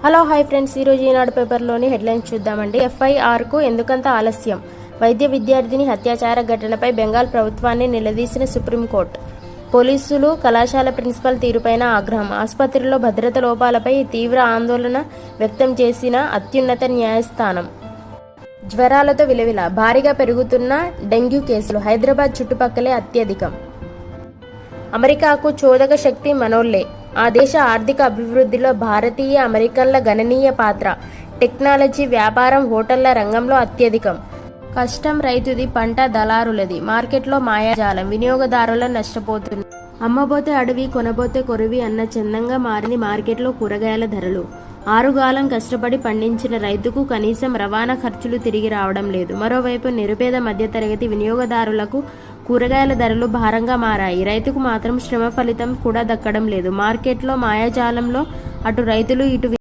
Hello hi friends, ఈరోజు ఈనాడు పేపర్లోని headlines చూద్దామండి. ఎఫ్ఐఆర్కు ఎందుకంత ఆలస్యం? వైద్య విద్యార్థిని హత్యాచార ఘటనపై బెంగాల్ ప్రభుత్వాన్ని నిలదీసిన సుప్రీంకోర్టు. పోలీసులు కళాశాల ప్రిన్సిపల్ తీరుపైన ఆగ్రహం. ఆసుపత్రిలో భద్రత లోపాలపై తీవ్ర ఆందోళన వ్యక్తం చేసిన అత్యున్నత న్యాయస్థానం. జ్వరాలతో విలవిల భారీగా పెరుగుతున్న డెంగ్యూ కేసులు. హైదరాబాద్ చుట్టుపక్కలే అత్యధికం. అమెరికాకు చోదక శక్తి మనోళ్లే. ఆ దేశ ఆర్థిక అభివృద్ధిలో భారతీయ అమెరికన్ల గణనీయ పాత్ర. టెక్నాలజీ, వ్యాపారం, హోటళ్ల రంగంలో అత్యధికం. కష్టం రైతుది, పంట దళారులది. మార్కెట్లో మాయాజాలం, వినియోగదారుల నష్టపోతుంది. అమ్మబోతే అడవి, కొనబోతే కొరివి అన్న చందంగా మారింది మార్కెట్లో కూరగాయల ధరలు. ఆరుగాలం కష్టపడి పండించిన రైతుకు కనీసం రవాణా ఖర్చులు తిరిగి రావడం లేదు. మరోవైపు నిరుపేద మధ్యతరగతి వినియోగదారులకు కూరగాయల ధరలు భారంగా మారాయి. రైతుకు మాత్రం శ్రమ ఫలితం కూడా దక్కడం లేదు. మార్కెట్లో మాయాజాలంలో అటు రైతులు ఇటు